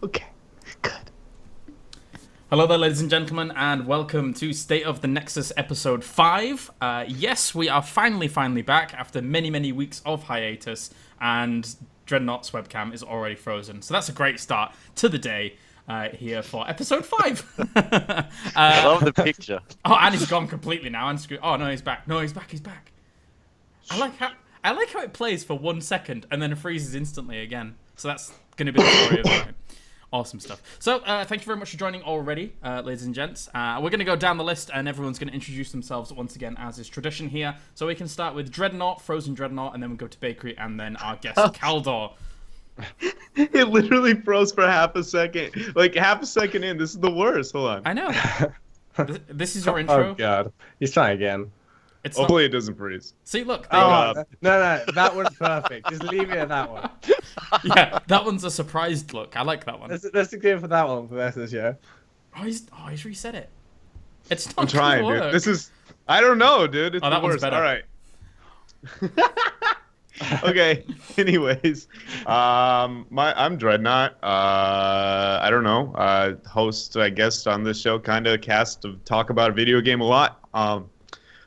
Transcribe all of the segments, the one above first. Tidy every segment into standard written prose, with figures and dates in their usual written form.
Okay, good. Hello there, ladies and gentlemen, and welcome to State of the Nexus episode 5. Yes, we are finally back after many weeks of hiatus, and Dreadnought's webcam is already frozen. So that's a great start to the day here for episode 5. I love the picture. Oh, and he's gone completely now. Oh, no, he's back. He's back. I like how it plays for 1 second and then it freezes instantly again. So that's going to be the story of the night. Awesome stuff. So, thank you very much for joining already, ladies and gents. We're going to go down the list, and everyone's going to introduce themselves once again, as is tradition here. So we can start with Dreadnought, Frozen Dreadnought, and then we'll go to Bakery, and then our guest, Khaldor. It literally froze for half a second. Like, half a second in. This is the worst. Hold on. I know. This is your intro. Oh, God. He's trying again. Hopefully it doesn't freeze. See, look. No, that one's perfect. Just leave it at that one. Yeah, that one's a surprised look. I like that one. Let's go for that one for the rest of the show. Oh, he's reset it. It's not I'm trying, gonna dude. work. This is... I don't know, dude. It's Oh, that the one's worst. better. All right. Okay. I'm Dreadnought. I don't know. Host, I guess, on this show, kind of cast of talk about a video game a lot.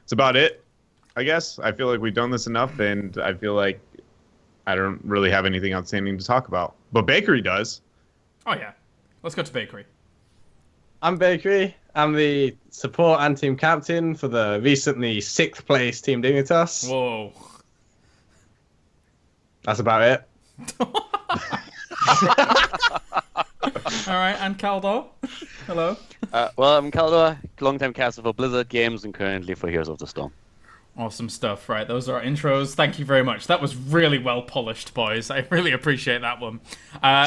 It's about it, I guess. I feel like we've done this enough, and I feel like I don't really have anything outstanding to talk about. But Bakery does. Oh, yeah. Let's go to Bakery. I'm Bakery. I'm the support and team captain for the recently 6th place Team Dignitas. Whoa. That's about it. All right, and Khaldor. Hello. Well, I'm Khaldor, longtime caster for Blizzard Games and currently for Heroes of the Storm. Awesome stuff. Right, those are our intros. Thank you very much. That was really well polished, boys. I really appreciate that one.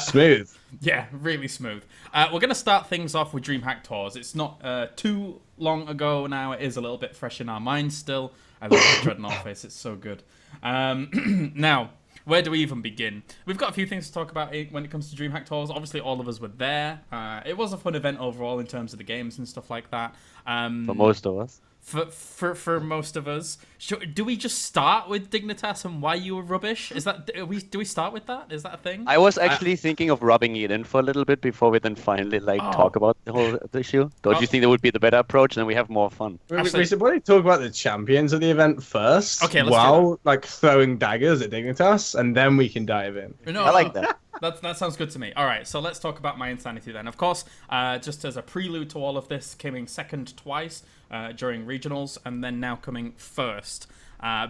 Smooth. Yeah, really smooth. We're going to start things off with DreamHack Tours. It's not too long ago now. It is a little bit fresh in our minds still. I love the Dreadnought face. It's so good. Now, where do we even begin? We've got a few things to talk about when it comes to DreamHack Tours. Obviously, all of us were there. It was a fun event overall in terms of the games and stuff like that. For most of us. For most of us, do we just start with Dignitas and why you were rubbish? Is that do we start with that? Is that a thing? I was actually thinking of rubbing it in for a little bit before we then finally talk about the whole issue. Don't you think that would be the better approach? And then we have more fun. We should probably talk about the champions of the event first. Okay, let's while throwing daggers at Dignitas, and then we can dive in. No, I like that. That sounds good to me. All right, so let's talk about my insanity then. Of course, just as a prelude to all of this, coming second twice during regionals, and then now coming first.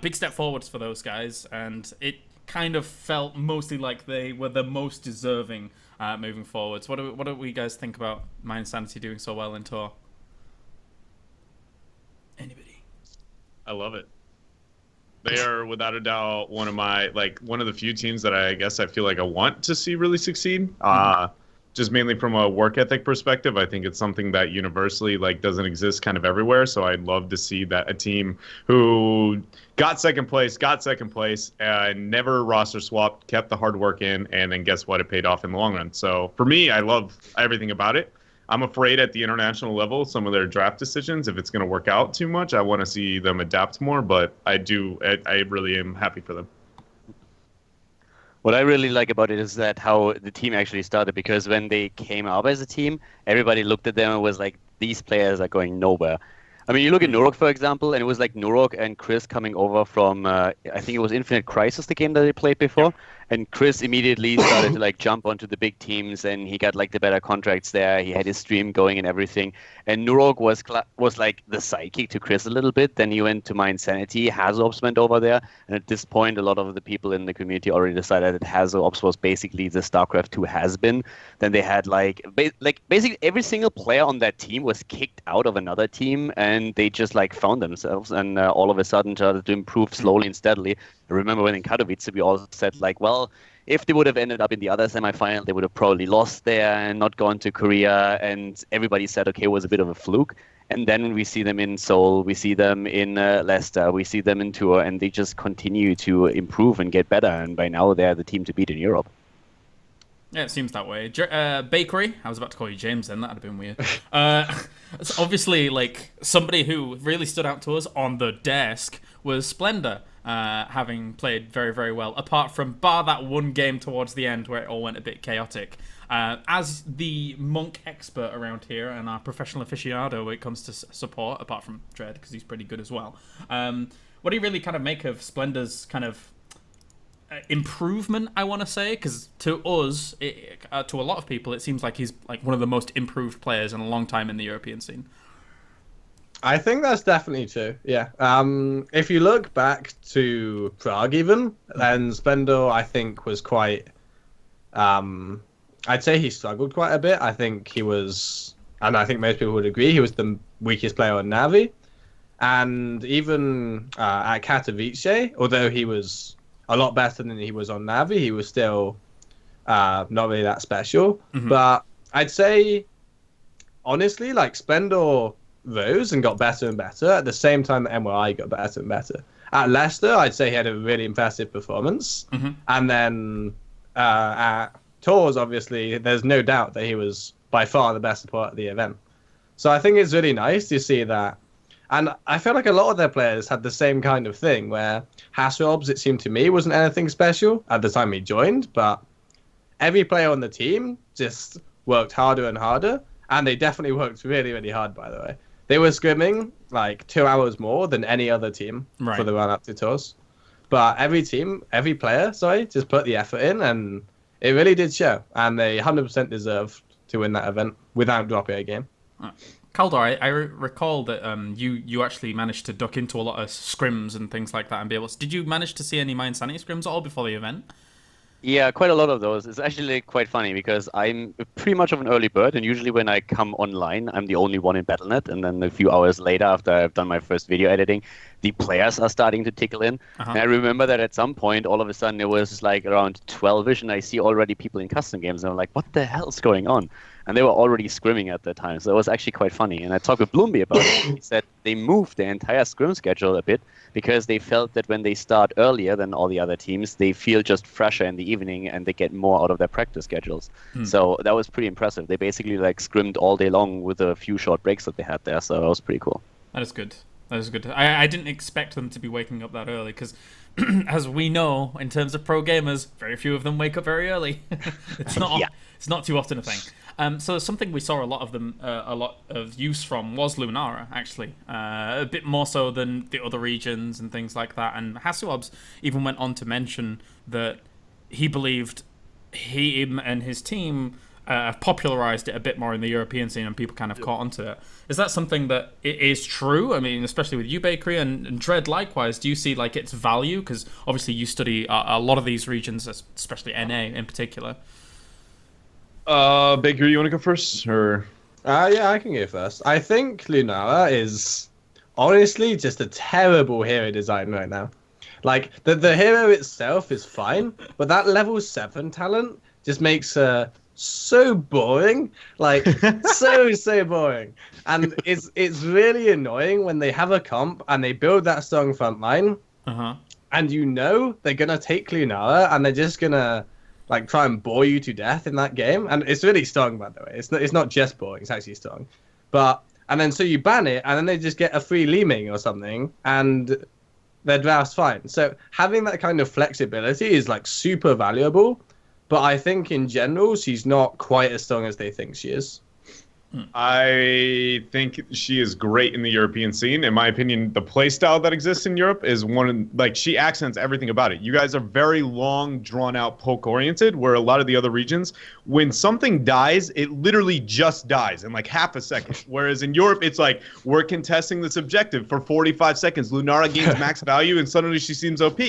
Big step forwards for those guys, and it kind of felt mostly like they were the most deserving moving forwards. What do we guys think about my insanity doing so well in tour? Anybody? I love it. They are without a doubt one of the few teams that I guess I feel like I want to see really succeed. Just mainly from a work ethic perspective, I think it's something that universally doesn't exist kind of everywhere. So I'd love to see that a team who got second place, and never roster swapped, kept the hard work in, and then guess what? It paid off in the long run. So for me, I love everything about it. I'm afraid at the international level, some of their draft decisions, if it's going to work out too much, I want to see them adapt more. But I really am happy for them. What I really like about it is that how the team actually started, because when they came up as a team, everybody looked at them and was like, these players are going nowhere. I mean, you look at Nurok, for example, and it was like Nurok and Chris coming over from, I think it was Infinite Crisis, the game that they played before. And Chris immediately started to jump onto the big teams, and he got the better contracts there. He had his stream going and everything. And Nurok was like the sidekick to Chris a little bit. Then he went to My Insanity. Hazops went over there. And at this point, a lot of the people in the community already decided that Hazops was basically the StarCraft 2 has-been. Then they had basically every single player on that team was kicked out of another team, and they just found themselves, and all of a sudden started to improve slowly and steadily. I remember when in Katowice we all said well, if they would have ended up in the other semifinal, they would have probably lost there and not gone to Korea. And everybody said, okay, it was a bit of a fluke. And then we see them in Seoul, we see them in Leicester, we see them in Tour, and they just continue to improve and get better. And by now, they're the team to beat in Europe. Yeah, it seems that way. Bakery. I was about to call you James then. That'd have been weird. It's obviously, somebody who really stood out to us on the desk was Splendor. having played very, very well, apart from bar that one game towards the end where it all went a bit chaotic. As the monk expert around here and our professional aficionado when it comes to support, apart from Dread, because he's pretty good as well, what do you really kind of make of Splendor's kind of improvement, I want to say? Because to us, to a lot of people, it seems like he's like one of the most improved players in a long time in the European scene. I think that's definitely true, yeah. If you look back to Prague even, then Splendor, I think, was quite... I'd say he struggled quite a bit. I think he was, and I think most people would agree, he was the weakest player on Navi. And even at Katowice, although he was a lot better than he was on Navi, he was still not really that special. But I'd say, honestly, like Splendor rose and got better and better at the same time that MRI got better and better. At Leicester, I'd say he had a really impressive performance. And then at Tours, obviously, there's no doubt that he was by far the best support at the event. So I think it's really nice to see that. And I feel like a lot of their players had the same kind of thing, where Hasselhoff's, it seemed to me, wasn't anything special at the time he joined, but every player on the team just worked harder and harder, and they definitely worked really, really hard, by the way. They were scrimming like 2 hours more than any other team for the run-up to Tours. But every player, just put the effort in, and it really did show, and they 100% deserved to win that event without dropping a game. Khaldor, I recall that you actually managed to duck into a lot of scrims and things like that and be able to... Did you manage to see any My Insanity scrims at all before the event? Yeah, quite a lot of those. It's actually quite funny because I'm pretty much of an early bird, and usually when I come online, I'm the only one in Battle.net, and then a few hours later, after I've done my first video editing, the players are starting to tickle in. And I remember that at some point, all of a sudden, it was like around 12ish, and I see already people in custom games, and I'm like, what the hell's going on? And they were already scrimming at that time, so it was actually quite funny. And I talked with Bloomby about it. He said they moved their entire scrim schedule a bit because they felt that when they start earlier than all the other teams, they feel just fresher in the evening and they get more out of their practice schedules. So that was pretty impressive. They basically like scrimmed all day long with a few short breaks that they had there, so that was pretty cool. That is good. That is good. I didn't expect them to be waking up that early because, as we know, in terms of pro gamers, very few of them wake up very early. It's not too often a thing. So something we saw a lot of use from was Lunara, actually, a bit more so than the other regions and things like that. And Hasselhoff's even went on to mention that he believed him and his team popularized it a bit more in the European scene, and people kind of caught onto it. Is that something that it is true? I mean, especially with you, Bakery, and Dread likewise, do you see like its value? Because obviously you study a lot of these regions, especially NA in particular. Baker, you want to go first, or? Yeah, I can go first. I think Lunara is honestly just a terrible hero design right now. Like the hero itself is fine, but that level 7 talent just makes her so boring, like so boring. And it's really annoying when they have a comp and they build that strong front line, and you know they're gonna take Lunara and they're just gonna like try and bore you to death in that game. And it's really strong, by the way. It's not just boring, it's actually strong. And then so you ban it, and then they just get a free Leeming or something, and their draft's fine. So having that kind of flexibility is like super valuable, but I think in general she's not quite as strong as they think she is. I think she is great in the European scene. In my opinion, the playstyle that exists in Europe is she accents everything about it. You guys are very long, drawn-out, poke-oriented, where a lot of the other regions, when something dies, it literally just dies in like half a second. Whereas in Europe, it's like, we're contesting this objective for 45 seconds. Lunara gains max value, and suddenly she seems OP.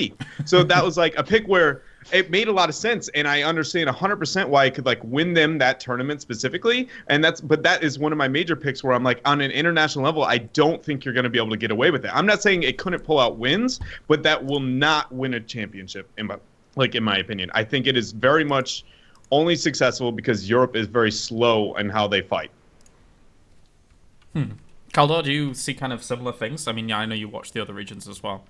So that was like a pick where it made a lot of sense, and I understand 100% why I could like win them that tournament specifically. But that is one of my major picks where I'm like, on an international level, I don't think you're going to be able to get away with it. I'm not saying it couldn't pull out wins, but that will not win a championship in my opinion. I think it is very much only successful because Europe is very slow in how they fight. Khaldor, do you see kind of similar things? I mean, yeah, I know you watch the other regions as well.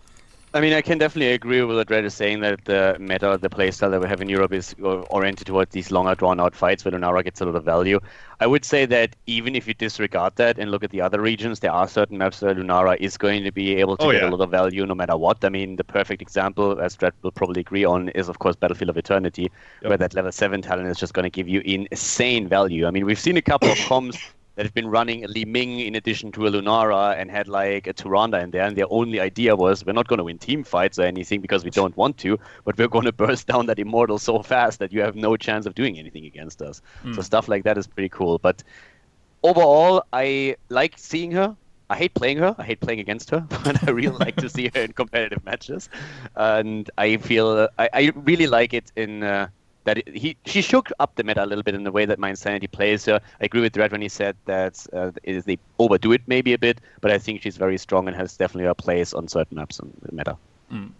I mean, I can definitely agree with what Red is saying that the meta, the playstyle that we have in Europe is oriented towards these longer drawn-out fights where Lunara gets a lot of value. I would say that even if you disregard that and look at the other regions, there are certain maps where Lunara is going to be able to get a lot of value no matter what. I mean, the perfect example, as Red will probably agree on, is of course Battlefield of Eternity, where that level 7 talent is just going to give you insane value. I mean, we've seen a couple of comms that have been running a Li Ming in addition to a Lunara and had like a Tyrande in there, and their only idea was we're not going to win team fights or anything because we don't want to, but we're going to burst down that Immortal so fast that you have no chance of doing anything against us. So stuff like that is pretty cool. But overall, I like seeing her. I hate playing her. I hate playing against her, but I really like to see her in competitive matches. And I feel I really like it in that she shook up the meta a little bit in the way that My Insanity plays her. I agree with Red when he said that they overdo it maybe a bit, but I think she's very strong and has definitely a place on certain maps in the meta.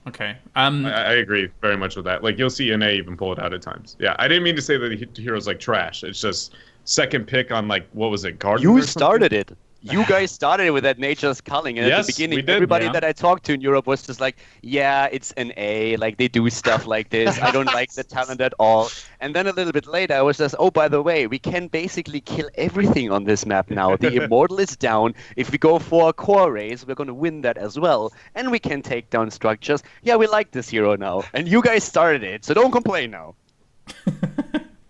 Okay. I agree very much with that. Like, you'll see NA even pull it out at times. Yeah, I didn't mean to say that the hero's like trash. It's just second pick on, like, what was it, Garden? You started it. You guys started it with that Nature's Culling, and at the beginning, everybody that I talked to in Europe was just like, yeah, it's an A, like, they do stuff like this, I don't like the talent at all. And then a little bit later, I was just, oh, by the way, we can basically kill everything on this map now. The Immortal is down. If we go for a core race, we're going to win that as well. And we can take down structures. Yeah, we like this hero now. And you guys started it, so don't complain now.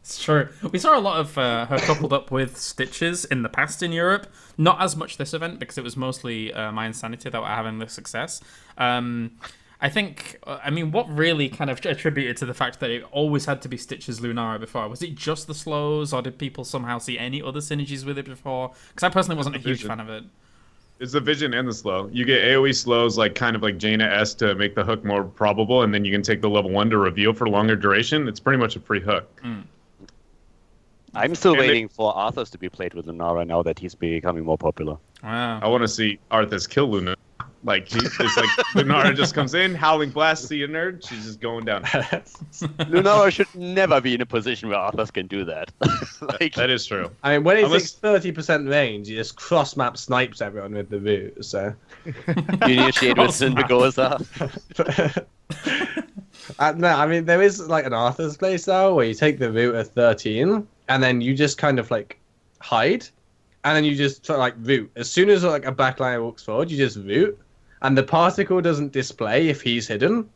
It's true. We saw a lot of her coupled up with Stitches in the past in Europe. Not as much this event because it was mostly My Insanity that were having the success. I think, I mean, what really kind of attributed to the fact that it always had to be Stitches Lunara before? Was it just the slows, or did people somehow see any other synergies with it before? Because I personally wasn't a huge fan of it. It's the vision and the slow. You get AoE slows, like kind of like Jaina-S to make the hook more probable, and then you can take the level 1 to reveal for longer duration. It's pretty much a free hook. I'm still waiting for Arthas to be played with Lunara now that he's becoming more popular. Wow. I want to see Arthas kill Luna. Like, it's like Lunara just comes in, howling blast, see a nerd, she's just going down. Lunara should never be in a position where Arthas can do that. Like, that is true. I mean, when he takes 30% range, he just cross-map snipes everyone with the root, so... You initiate with Syndagoza. No, I mean, there is like an Arthur's playstyle where you take the root at 13, and then you just kind of like hide, and then you just sort of like root. As soon as like a backliner walks forward, you just root, and the particle doesn't display if he's hidden.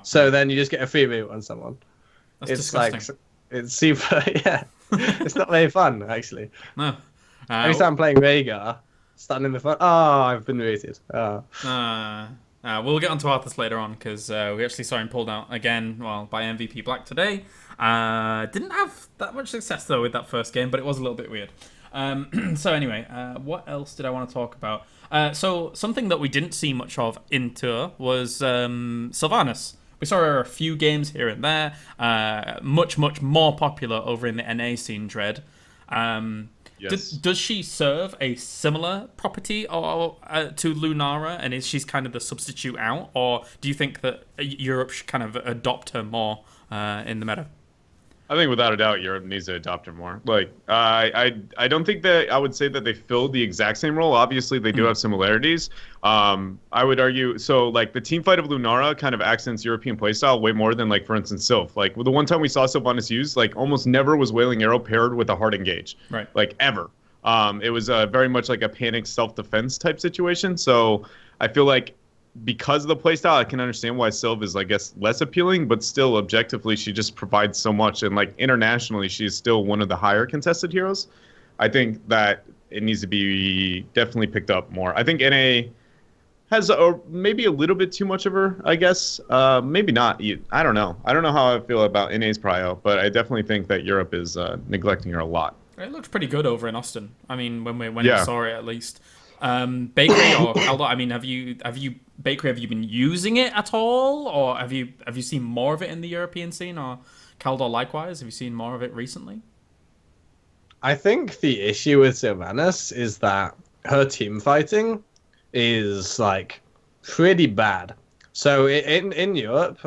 So then you just get a free root on someone. That's it's disgusting. like it's super, yeah. It's not very fun actually. No. Every time I'm playing Rhaegar, standing in the front, I've been rooted. We'll get onto Arthas later on because we actually saw him pulled out again, by MVP Black today. Didn't have that much success though with that first game, but it was a little bit weird. So anyway, what else did I want to talk about? So something that we didn't see much of in Tour was Sylvanas. We saw her a few games here and there. Much more popular over in the NA scene, Dread. Yes. Does she serve a similar property or to Lunara, and is she's kind of the substitute out, or do you think that Europe should kind of adopt her more in the meta? I think without a doubt, Europe needs to adopt her more. Like, I don't think that I would say that they fill the exact same role. Obviously, they do have similarities. I would argue, so like the team fight of Lunara kind of accents European playstyle way more than like, for instance, Sylph. Like the one time we saw Sylvanas used, like almost never was Wailing Arrow paired with a hard engage. Right. Like ever. It was very much like a panic self-defense type situation. So I feel like because of the playstyle, I can understand why Sylv is, I guess, less appealing, but still, objectively, she just provides so much. And, like, internationally, she's still one of the higher contested heroes. I think that it needs to be definitely picked up more. I think NA has maybe a little bit too much of her, I guess. Maybe not. I don't know. I don't know how I feel about NA's prio, but I definitely think that Europe is neglecting her a lot. It looked pretty good over in Austin. I mean, when we saw it, at least. Bakery or Khaldor, I mean, have you been using it at all, or have you seen more of it in the European scene, or Khaldor likewise? Have you seen more of it recently? I think the issue with Sylvanas is that her team fighting is like pretty bad. So in Europe,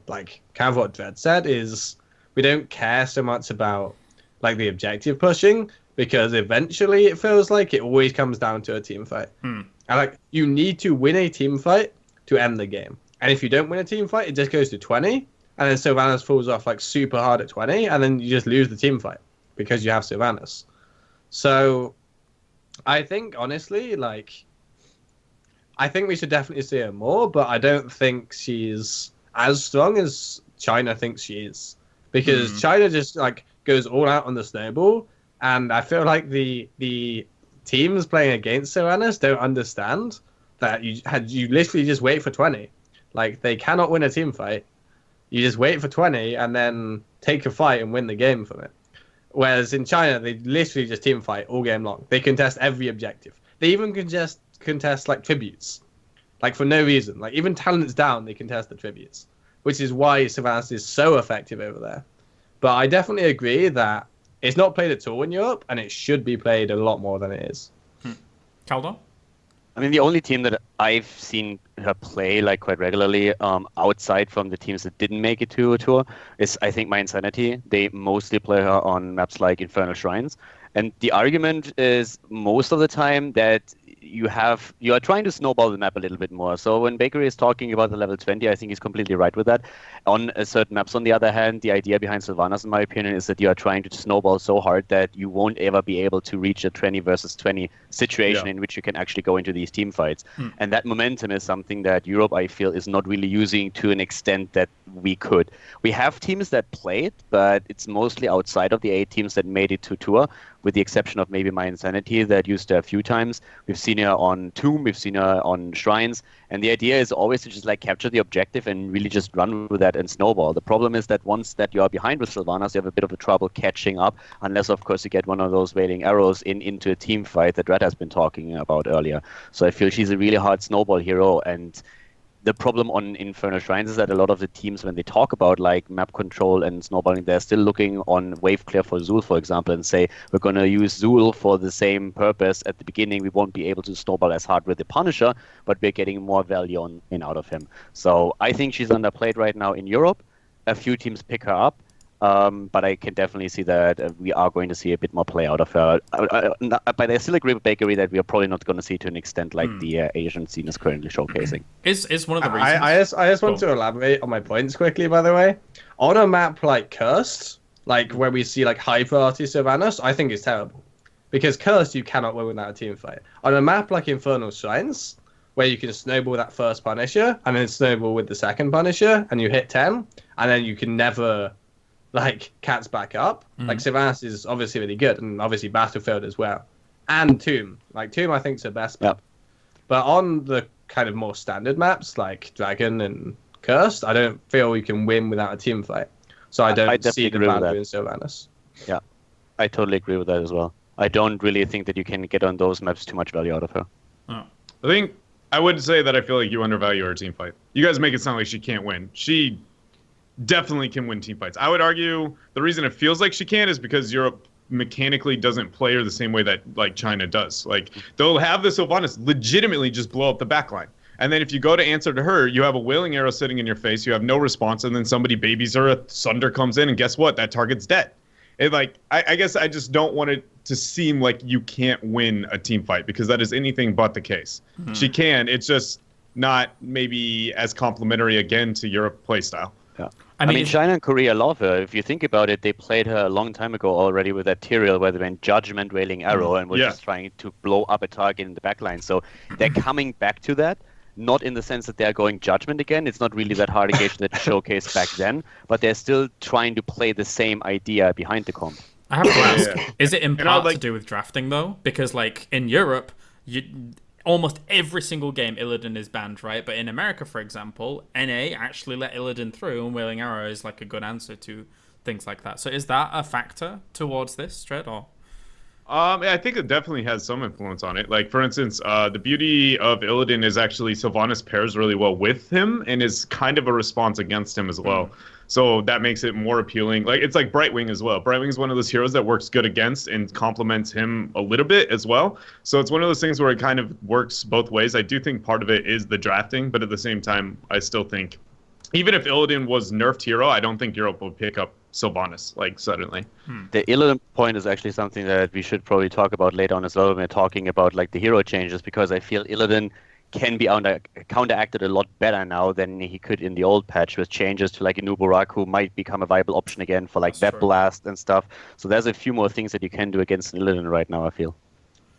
like kind of what Dredd said, is we don't care so much about like the objective pushing, because eventually it feels like it always comes down to a team fight. And like, you need to win a team fight to end the game. And if you don't win a team fight, it just goes to 20. And then Sylvanas falls off like super hard at 20. And then you just lose the team fight because you have Sylvanas. So I think, honestly, like, I think we should definitely see her more, but I don't think she's as strong as China thinks she is. Because China just, like, goes all out on the snowball. And I feel like the teams playing against Sylvanas don't understand that you literally just wait for 20. Like, they cannot win a team fight. You just wait for 20 and then take a fight and win the game from it. Whereas in China, they literally just team fight all game long. They contest every objective. They even contest like tributes. Like, for no reason. Like, even talents down, they contest the tributes. Which is why Sylvanas is so effective over there. But I definitely agree that it's not played at all in Europe, and it should be played a lot more than it is. Khaldor? I mean, the only team that I've seen her play like quite regularly, outside from the teams that didn't make it to a tour, is I think My Insanity. They mostly play her on maps like Infernal Shrines, and the argument is most of the time that you are trying to snowball the map a little bit more. So when Bakery is talking about the level 20, I think he's completely right with that. On certain maps, on the other hand, the idea behind Sylvanas, in my opinion, is that you are trying to snowball so hard that you won't ever be able to reach a 20 versus 20 situation in which you can actually go into these team fights. And that momentum is something that Europe, I feel, is not really using to an extent that we could. We have teams that play it, but it's mostly outside of the 8 teams that made it to tour, with the exception of maybe My Insanity that used her a few times. We've seen her on Tomb, we've seen her on Shrines, and the idea is always to just like capture the objective and really just run with that and snowball. The problem is that once that you are behind with Sylvanas, you have a bit of a trouble catching up, unless of course you get one of those wailing arrows into a team fight that Red has been talking about earlier. So I feel she's a really hard snowball hero, and the problem on Infernal Shrines is that a lot of the teams, when they talk about like map control and snowballing, they're still looking on wave clear for Zul, for example, and say we're going to use Zul for the same purpose. At the beginning, we won't be able to snowball as hard with the Punisher, but we're getting more value out of him. So I think she's underplayed right now in Europe. A few teams pick her up. But I can definitely see that we are going to see a bit more play out of her. But I still agree with Bakery that we are probably not going to see to an extent like the Asian scene is currently showcasing. Is one of the reasons... I just want to elaborate on my points quickly, by the way. On a map like Cursed, like where we see like high priority Sylvanas, I think it's terrible. Because Cursed, you cannot win without a team fight. On a map like Infernal Shrines, where you can snowball that first Punisher, and then snowball with the second Punisher, and you hit 10, and then you can never... like cats back up. Like Sylvanas is obviously really good, and obviously Battlefield as well, and Tomb. Like Tomb, I think is the best map. But on the kind of more standard maps like Dragon and Cursed, I don't feel you can win without a team fight. So I don't see the value in Sylvanas. Yeah, I totally agree with that as well. I don't really think that you can get on those maps too much value out of her. I think I would say that I feel like you undervalue her team fight. You guys make it sound like she can't win. She definitely can win team fights. I would argue the reason it feels like she can is because Europe mechanically doesn't play her the same way that like China does. Like they'll have the Sylvanas legitimately just blow up the backline. And then if you go to answer to her, you have a wailing arrow sitting in your face, you have no response, and then somebody babies her, a Sunder comes in, and guess what? That target's dead. It like I guess I just don't want it to seem like you can't win a team fight, because that is anything but the case. She can, it's just not maybe as complimentary again to Europe playstyle. Yeah. I mean, China and Korea love her. If you think about it, they played her a long time ago already with that Tyrael where they went Judgment, Wailing Arrow, and were just trying to blow up a target in the backline. So they're coming back to that, not in the sense that they're going Judgment again. It's not really that hard a gauge that showcased back then, but they're still trying to play the same idea behind the comp. I have to ask, is it in part to do with drafting, though? Because, like, in Europe, almost every single game Illidan is banned, right? But in America, for example, NA actually let Illidan through, and Wailing Arrow is like a good answer to things like that. So is that a factor towards this, Stred, or? I think it definitely has some influence on it. Like, for instance, the beauty of Illidan is actually Sylvanas pairs really well with him and is kind of a response against him as well. So that makes it more appealing. Like, it's like Brightwing as well. Brightwing is one of those heroes that works good against and complements him a little bit as well. So it's one of those things where it kind of works both ways. I do think part of it is the drafting, but at the same time, I still think even if Illidan was nerfed hero, I don't think Europe will pick up Sylvanas, like, suddenly. The Illidan point is actually something that we should probably talk about later on as well when we're talking about, like, the hero changes, because I feel Illidan can be counteracted a lot better now than he could in the old patch, with changes to like a Nubarak, who might become a viable option again for like Web Blast and stuff. So there's a few more things that you can do against Illidan right now, I feel.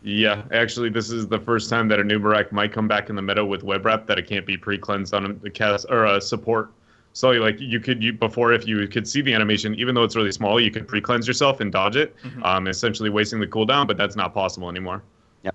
Yeah, actually, this is the first time that a Nubarak might come back in the meta with web wrap that it can't be pre-cleansed on the cast or a support. So like you before, if you could see the animation, even though it's really small, you could pre-cleanse yourself and dodge it, essentially wasting the cooldown. But that's not possible anymore. Yep.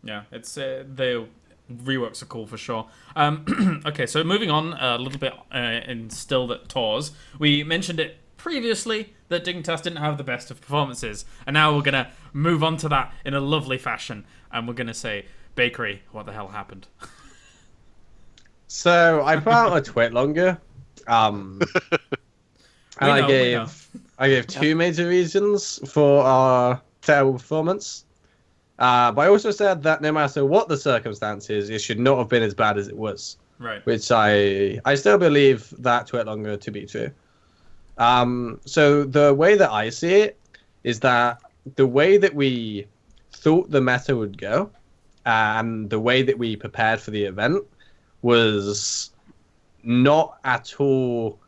Yeah, it's the reworks are cool for sure. Okay, so moving on a little bit in still at Tours, we mentioned it previously that Dignitas didn't have the best of performances, and now we're gonna move on to that in a lovely fashion, and we're gonna say, Bakery, what the hell happened? So I put out a tweet longer, and I gave two major reasons for our terrible performance. But I also said that no matter what the circumstances, it should not have been as bad as it was. Right. Which I still believe that tweet longer to be true. So the way that I see it is that the way that we thought the meta would go, and the way that we prepared for the event was not at all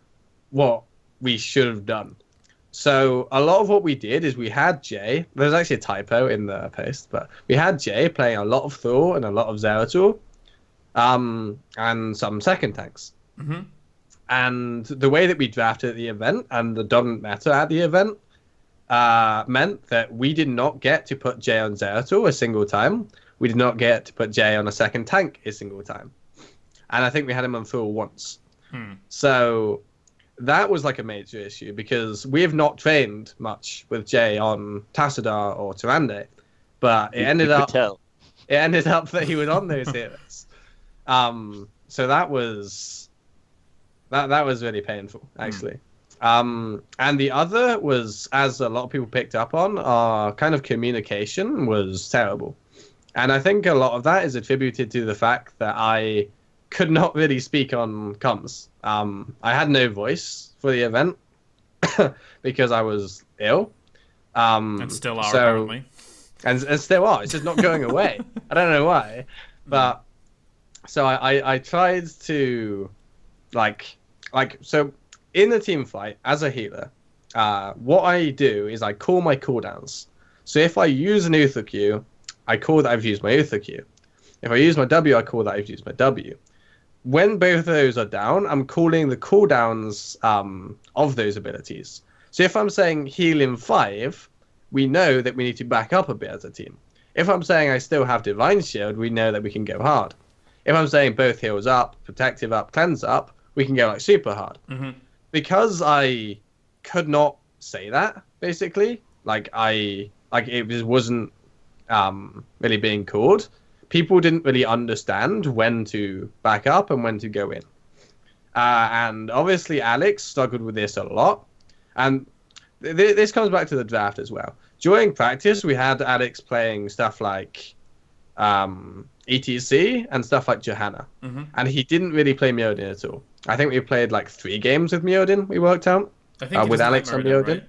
what we should have done. So a lot of what we did is we had Jay. There's actually a typo in the post, but we had Jay playing a lot of Thor and a lot of Zeratul, and some second tanks. Mm-hmm. And the way that we drafted at the event and the dominant meta at the event meant that we did not get to put Jay on Zeratul a single time. We did not get to put Jay on a second tank a single time. And I think we had him on Thor once. So that was like a major issue, because we have not trained much with Jay on Tassadar or Tyrande, but it ended up that he was on those heroes. So that was really painful, actually. And the other was, as a lot of people picked up on, our kind of communication was terrible. And I think a lot of that is attributed to the fact that I could not really speak on comms. I had no voice for the event because I was ill. And still are, apparently. And still are. It's just not going away. I don't know why. But so I tried to so in the team fight as a healer, what I do is I call my cooldowns. So if I use an Uther Q, I call that I've used my Uther Q. If I use my W, I call that I've used my W. When both of those are down, I'm calling the cooldowns of those abilities. So if I'm saying heal in 5, we know that we need to back up a bit as a team. If I'm saying I still have Divine Shield, we know that we can go hard. If I'm saying both heals up, protective up, cleanse up, we can go like super hard. Mm-hmm. Because I could not say that, basically, it just wasn't really being called. People didn't really understand when to back up and when to go in. And obviously Alex struggled with this a lot. And this comes back to the draft as well. During practice, we had Alex playing stuff like ETC and stuff like Johanna. Mm-hmm. And he didn't really play Mjolnir at all. I think we played like 3 games with Mjolnir, we worked out. I think with Alex like on Mjolnir. right?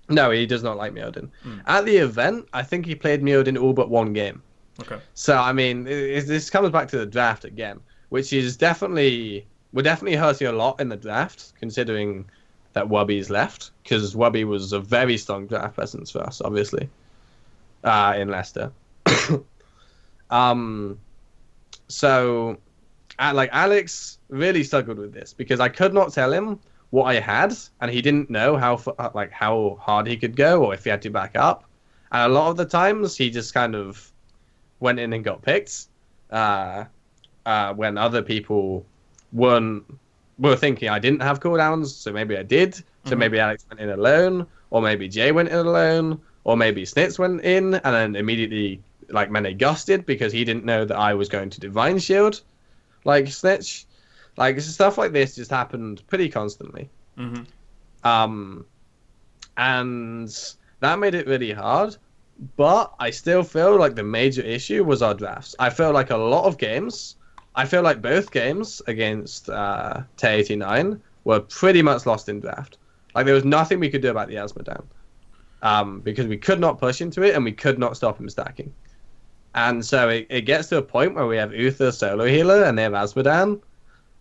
No, he does not like Mjolnir. At the event, I think he played Mjolnir all but 1 game. Okay. So, I mean, this comes back to the draft again, which is we're definitely hurting a lot in the draft, considering that Wubby's left, because Wubby was a very strong draft presence for us, obviously, in Leicester. So, Alex really struggled with this, because I could not tell him what I had, and he didn't know how hard he could go, or if he had to back up. And a lot of the times, he just kind of went in and got picked when other people were thinking I didn't have cooldowns, so maybe I did. So maybe Alex went in alone, or maybe Jay went in alone, or maybe Snitz went in and then immediately Mene gusted because he didn't know that I was going to Divine Shield Snitch. Stuff like this just happened pretty constantly. Mm-hmm. And that made it really hard. But I still feel like the major issue was our drafts. I feel like both games against T89 were pretty much lost in draft. There was nothing we could do about the Asmodan. Because we could not push into it and we could not stop him stacking. And so it gets to a point where we have Uther solo healer and they have Asmodan,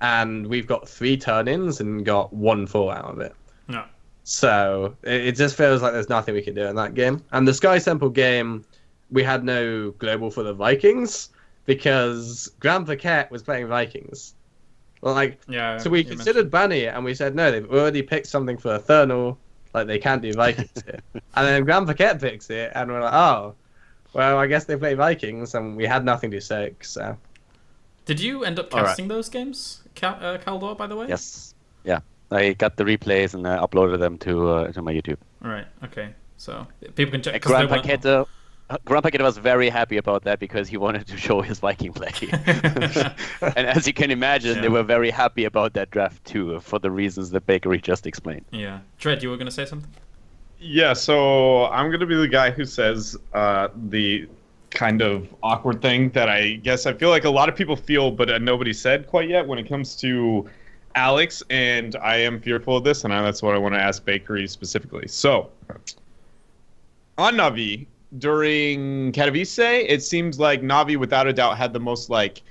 and we've got 3 turn-ins and got 1-4 out of it. No. So it just feels like there's nothing we can do in that game. And the Sky Temple game, we had no global for the Vikings because Grand Paquette was playing Vikings. Like, Yeah. so we considered banning it, and we said no, they've already picked something for Eternal, like they can't do Vikings here. And then Grand Paquette picks it, and we're like, oh, well, I guess they play Vikings, and we had nothing to say. So, did you end up casting those games, Khaldor, by the way? Yes. Yeah. I got the replays and uploaded them to my YouTube. All right. Okay. So people can check. Grand Paquette was very happy about that because he wanted to show his Viking play. And as you can imagine, they were very happy about that draft too, for the reasons that Bakery just explained. Yeah. Dread, you were going to say something? Yeah, so I'm going to be the guy who says the kind of awkward thing that I guess I feel like a lot of people feel, but nobody said quite yet when it comes to Alex, and I am fearful of this, and that's what I want to ask Bakery specifically. So, on Navi, during Katowice, it seems like Navi, without a doubt, had the most, like,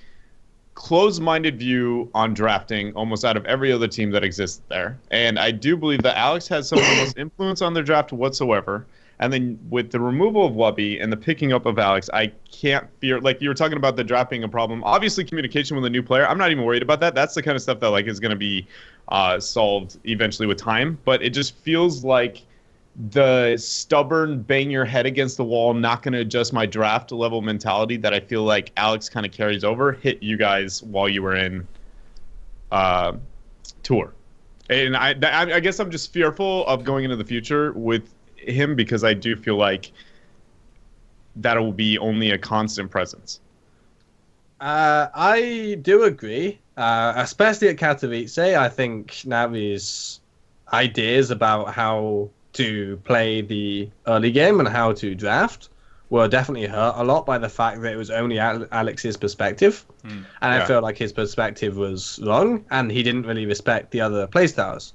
closed-minded view on drafting almost out of every other team that exists there. And I do believe that Alex has some of the most influence on their draft whatsoever. And then with the removal of Wubby and the picking up of Alex, I can't fear, like you were talking about the draft being a problem. Obviously, communication with a new player, I'm not even worried about that. That's the kind of stuff that like is going to be solved eventually with time. But it just feels like the stubborn, bang your head against the wall, not going to adjust my draft level mentality that I feel like Alex kind of carries over, hit you guys while you were in tour. And I guess I'm just fearful of going into the future with him because I do feel like that will be only a constant presence. I do agree, especially at Katowice. I think Navi's ideas about how to play the early game and how to draft were definitely hurt a lot by the fact that it was only Alex's perspective. And I felt like his perspective was wrong, and he didn't really respect the other playstyles.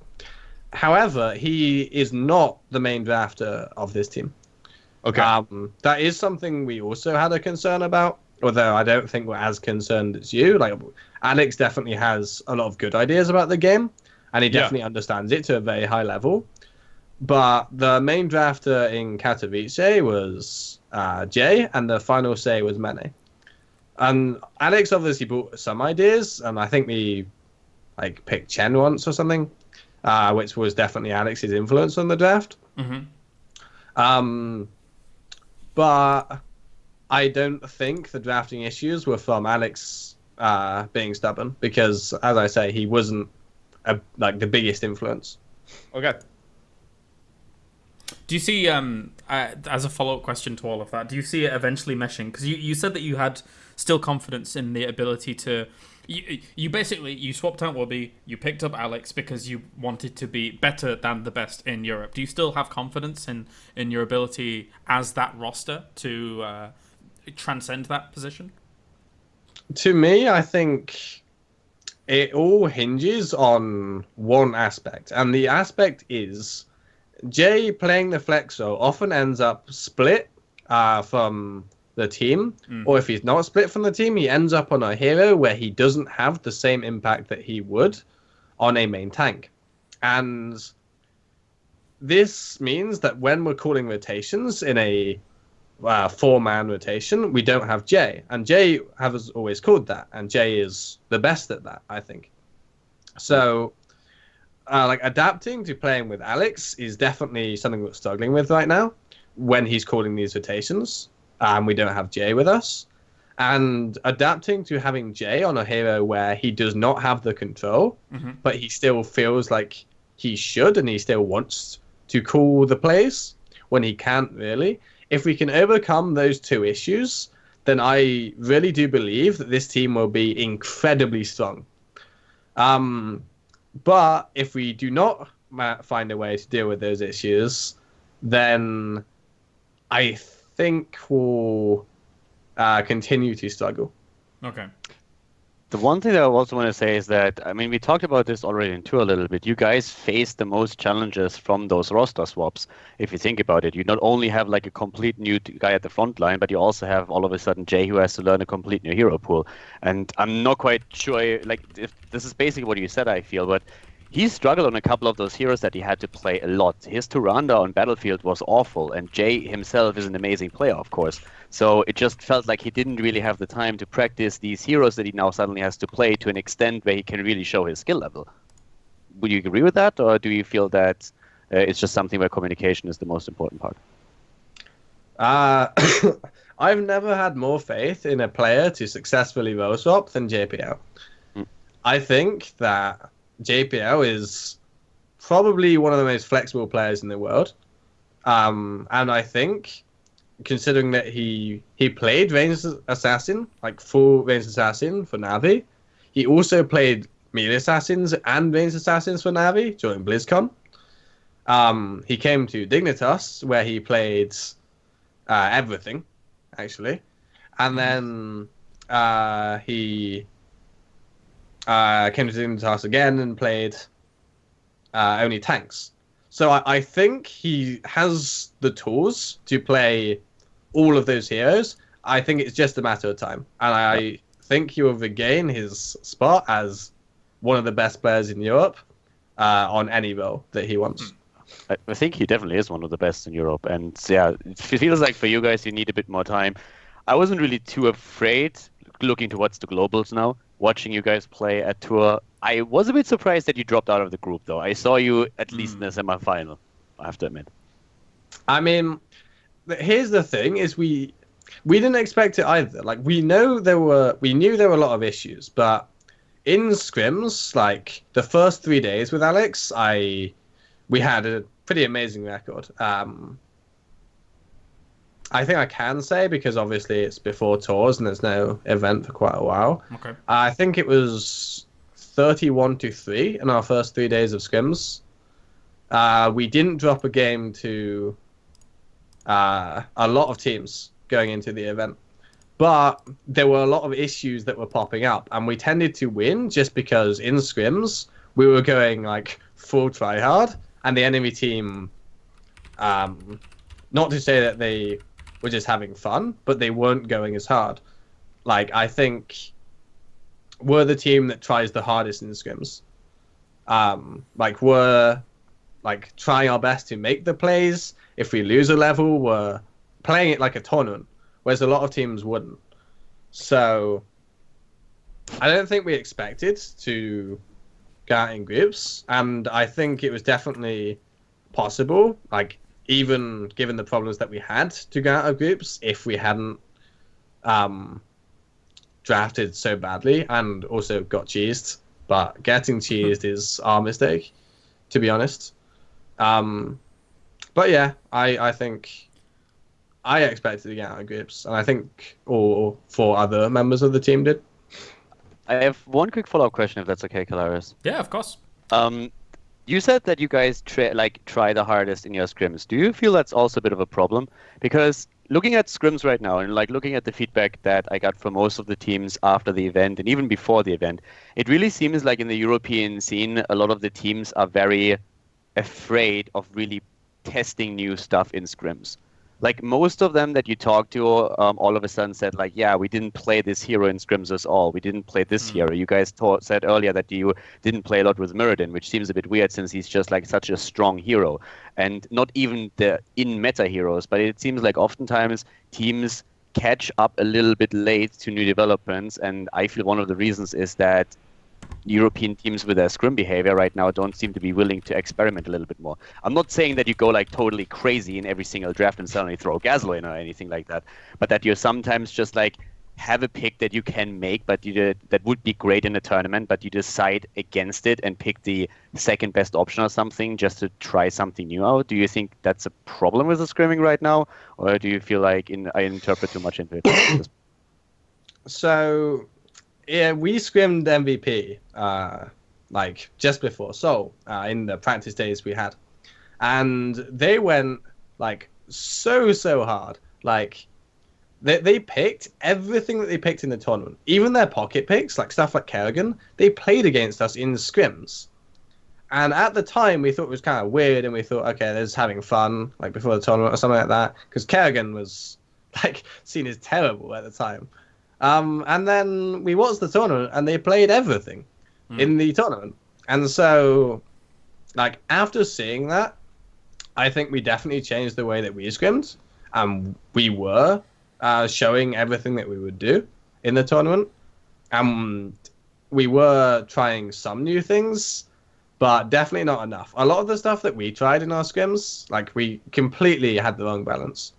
However, he is not the main drafter of this team. Okay. That is something we also had a concern about, although I don't think we're as concerned as you. Like, Alex definitely has a lot of good ideas about the game, and he definitely understands it to a very high level. But the main drafter in Katowice was Jay, and the final say was Mene. And Alex obviously brought some ideas, and I think we like picked Chen once or something. Which was definitely Alex's influence on the draft. Mm-hmm. But I don't think the drafting issues were from Alex being stubborn, because, as I say, he wasn't like the biggest influence. Okay. Do you see, as a follow-up question to all of that, do you see it eventually meshing? Because you said that you had still confidence in the ability to... You basically, you swapped out Wubby, you picked up Alex because you wanted to be better than the best in Europe. Do you still have confidence in your ability as that roster to transcend that position? To me, I think it all hinges on one aspect, and the aspect is Jay playing the Flexo often ends up split from the team, or if he's not split from the team, he ends up on a hero where he doesn't have the same impact that he would on a main tank. And this means that when we're calling rotations in a 4-man rotation, we don't have Jay. And Jay has always called that, and Jay is the best at that, I think. So like adapting to playing with Alex is definitely something we're struggling with right now when he's calling these rotations. And we don't have Jay with us. And adapting to having Jay on a hero where he does not have the control, but he still feels like he should, and he still wants to call the plays when he can't really. If we can overcome those two issues, then I really do believe that this team will be incredibly strong. But if we do not find a way to deal with those issues, then I think we'll continue to struggle. Okay. The one thing that I also want to say is that, I mean, we talked about this already in tour a little bit. You guys face the most challenges from those roster swaps. If you think about it, you not only have like a complete new guy at the front line, but you also have all of a sudden Jay who has to learn a complete new hero pool. And I'm not quite sure, like, if this is basically what you said, I feel, but he struggled on a couple of those heroes that he had to play a lot. His Tyrande on Battlefield was awful, and Jay himself is an amazing player, of course. So it just felt like he didn't really have the time to practice these heroes that he now suddenly has to play to an extent where he can really show his skill level. Would you agree with that, or do you feel that it's just something where communication is the most important part? I've never had more faith in a player to successfully role swap than JPL. I think that JPL is probably one of the most flexible players in the world. And I think, considering that he played Ranged Assassin, like full Ranged Assassin for Na'Vi, he also played Melee Assassins and Ranged Assassins for Na'Vi during BlizzCon. He came to Dignitas, where he played everything, actually. And then he came to Dignitas again and played only tanks. So I think he has the tools to play all of those heroes. I think it's just a matter of time. And I think he will regain his spot as one of the best players in Europe on any role that he wants. I think he definitely is one of the best in Europe. And yeah, it feels like for you guys, you need a bit more time. I wasn't really too afraid looking towards the globals now, watching you guys play at Tour. I was a bit surprised that you dropped out of the group, though. I saw you at least in the semi-final, I have to admit. I mean, here's the thing: is we didn't expect it either. Like we knew there were a lot of issues, but in scrims, like the first 3 days with Alex, we had a pretty amazing record. I think I can say, because obviously it's before tours and there's no event for quite a while. Okay. I think it was 31-3 in our first 3 days of scrims. We didn't drop a game to a lot of teams going into the event, but there were a lot of issues that were popping up, and we tended to win just because in scrims we were going like full try hard, and the enemy team, not to say that they were just having fun, but they weren't going as hard. Like, I think we're the team that tries the hardest in the scrims. Like, we're like trying our best to make the plays. If we lose a level, we're playing it like a tournament, whereas a lot of teams wouldn't. So I don't think we expected to go out in groups, and I think it was definitely possible, like even given the problems that we had, to go out of groups if we hadn't drafted so badly and also got cheesed. But getting cheesed is our mistake, to be honest. But yeah, I think I expected to get out of groups, and I think all 4 other members of the team did. I have one quick follow-up question, if that's okay, Kaelaris. Yeah, of course. You said that you guys try the hardest in your scrims. Do you feel that's also a bit of a problem? Because looking at scrims right now, and like looking at the feedback that I got from most of the teams after the event and even before the event, it really seems like in the European scene, a lot of the teams are very afraid of really testing new stuff in scrims. Like most of them that you talk to, all of a sudden said like, yeah, we didn't play this hero in scrims at all. We didn't play this hero. You guys said earlier that you didn't play a lot with Mirrodin, which seems a bit weird since he's just like such a strong hero. And not even the in-meta heroes, but it seems like oftentimes teams catch up a little bit late to new developments. And I feel one of the reasons is that European teams with their scrim behavior right now don't seem to be willing to experiment a little bit more. I'm not saying that you go like totally crazy in every single draft and suddenly throw Gazlo in or anything like that, but that you sometimes just like have a pick that you can make, but that would be great in a tournament, but you decide against it and pick the second best option or something just to try something new out. Do you think that's a problem with the scrimming right now, or do you feel like I interpret too much into it? So yeah, we scrimmed MVP like just before Seoul in the practice days we had, and they went like so hard. Like They picked everything that they picked in the tournament, even their pocket picks, like stuff like Kerrigan. They played against us in the scrims, and at the time we thought it was kind of weird, and we thought, okay, they're just having fun, like before the tournament or something like that, because Kerrigan was like seen as terrible at the time. And then we watched the tournament, and they played everything in the tournament, and so like after seeing that, I think we definitely changed the way that we scrimmed, and we were. Showing everything that we would do in the tournament. We were trying some new things, but definitely not enough. A lot of the stuff that we tried in our scrims, like we completely had the wrong balance.